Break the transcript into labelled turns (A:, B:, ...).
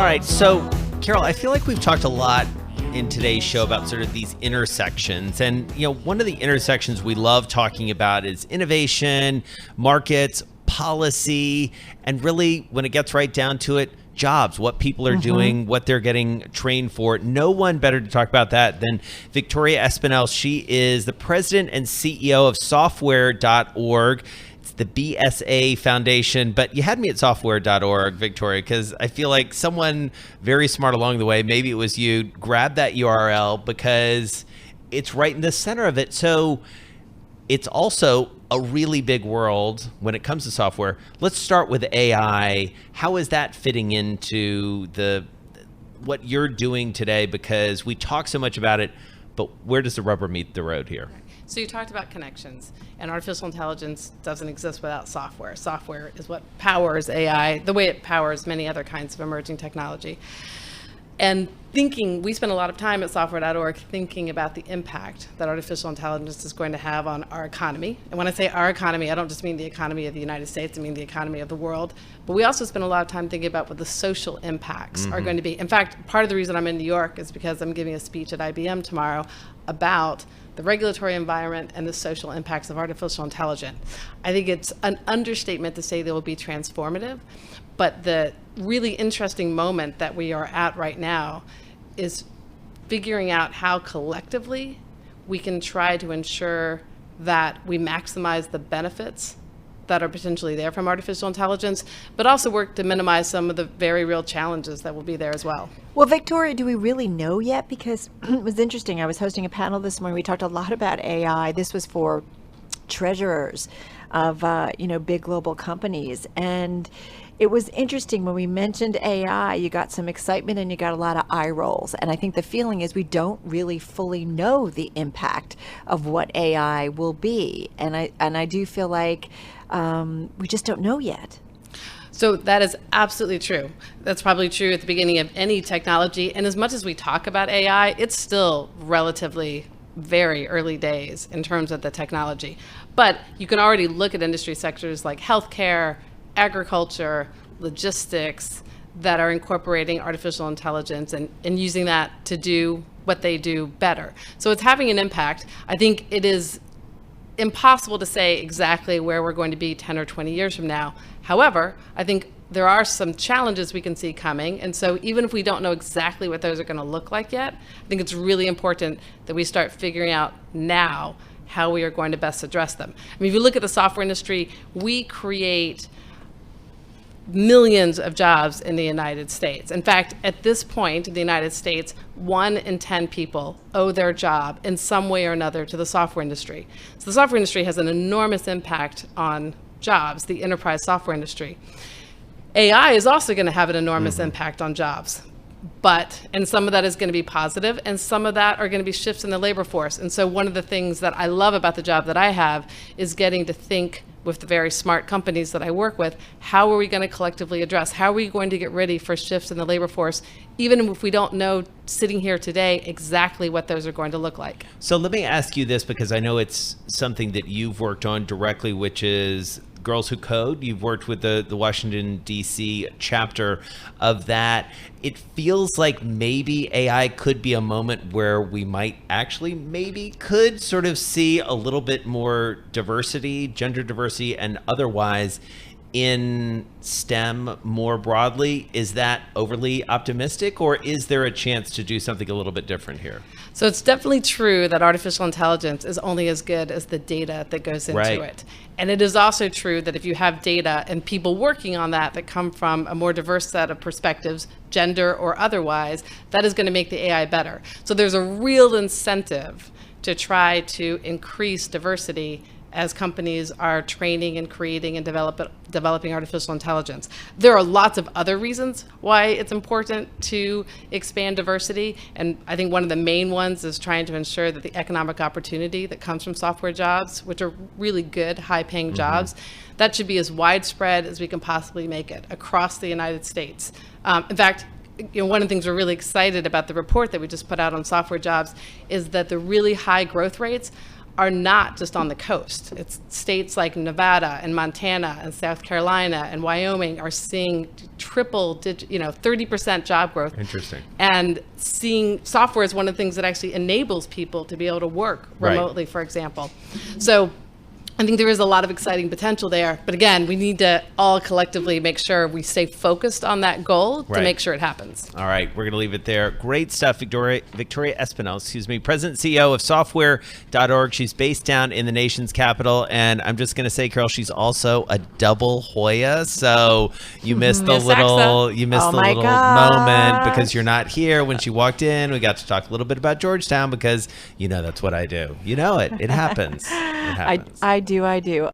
A: right, so Carol, I feel like we've talked a lot in today's show about sort of these intersections. And, one of the intersections we love talking about is innovation, markets, policy, and really, when it gets right down to it, jobs, what people are doing, what they're getting trained for. No one better to talk about that than Victoria Espinel. She is the president and CEO of software.org. It's the BSA Foundation, but you had me at software.org, Victoria, because I feel like someone very smart along the way, maybe it was you, grabbed that URL because it's right in the center of it. So it's also a really big world when it comes to software. Let's start with AI. How is that fitting into what you're doing today? Because we talk so much about it, but where does the rubber meet the road here?
B: So you talked about connections, and artificial intelligence doesn't exist without software. Software is what powers AI, the way it powers many other kinds of emerging technology. And we spend a lot of time at software.org thinking about the impact that artificial intelligence is going to have on our economy. And when I say our economy, I don't just mean the economy of the United States, I mean the economy of the world. But we also spend a lot of time thinking about what the social impacts are going to be. In fact, part of the reason I'm in New York is because I'm giving a speech at IBM tomorrow about the regulatory environment and the social impacts of artificial intelligence. I think it's an understatement to say they will be transformative, but the really interesting moment that we are at right now is figuring out how collectively we can try to ensure that we maximize the benefits that are potentially there from artificial intelligence, but also work to minimize some of the very real challenges that will be there as well.
C: Well, Victoria, do we really know yet? Because it was interesting. I was hosting a panel this morning. We talked a lot about AI. This was for treasurers of big global companies. And it was interesting when we mentioned AI, you got some excitement and you got a lot of eye rolls. And I think the feeling is we don't really fully know the impact of what AI will be. And I do feel like we just don't know yet.
B: So that is absolutely true. That's probably true at the beginning of any technology. And as much as we talk about AI, it's still relatively very early days in terms of the technology. But you can already look at industry sectors like healthcare, agriculture, logistics that are incorporating artificial intelligence and using that to do what they do better. So it's having an impact. I think it is impossible to say exactly where we're going to be 10 or 20 years from now. However, I think there are some challenges we can see coming. And so even if we don't know exactly what those are going to look like yet, I think it's really important that we start figuring out now how we are going to best address them. I mean, if you look at the software industry, we create millions of jobs in the United States. In fact, at this point in the United States, 1 in 10 people owe their job in some way or another to the software industry. So the software industry has an enormous impact on jobs, the enterprise software industry. AI is also going to have an enormous impact on jobs. And some of that is going to be positive, and some of that are going to be shifts in the labor force. And so one of the things that I love about the job that I have is getting to think with the very smart companies that I work with, how are we going to collectively address? How are we going to get ready for shifts in the labor force, even if we don't know sitting here today exactly what those are going to look like?
A: So let me ask you this, because I know it's something that you've worked on directly, which is Girls Who Code. You've worked with the Washington, D.C. chapter of that. It feels like maybe AI could be a moment where we might actually could sort of see a little bit more diversity, gender diversity, and otherwise in STEM more broadly. Is that overly optimistic, or is there a chance to do something a little bit different here?
B: So it's definitely true that artificial intelligence is only as good as the data that goes into it. And it is also true that if you have data and people working on that come from a more diverse set of perspectives, gender or otherwise, that is going to make the AI better. So there's a real incentive to try to increase diversity as companies are training and creating and developing artificial intelligence. There are lots of other reasons why it's important to expand diversity, and I think one of the main ones is trying to ensure that the economic opportunity that comes from software jobs, which are really good, high-paying jobs, that should be as widespread as we can possibly make it across the United States. In fact, one of the things we're really excited about the report that we just put out on software jobs is that the really high growth rates are not just on the coast. It's states like Nevada and Montana and South Carolina and Wyoming are seeing triple digit, 30% job growth.
A: Interesting.
B: And seeing software is one of the things that actually enables people to be able to work remotely, for example. So I think there is a lot of exciting potential there. But again, we need to all collectively make sure we stay focused on that goal to make sure it happens.
A: All right, we're going to leave it there. Great stuff, Victoria Espinel, President and CEO of software.org. She's based down in the nation's capital. And I'm just going to say, Carol, she's also a double Hoya. So you missed the little moment because you're not here. When she walked in, we got to talk a little bit about Georgetown because, that's what I do. You know it. It happens. It happens.
C: I do.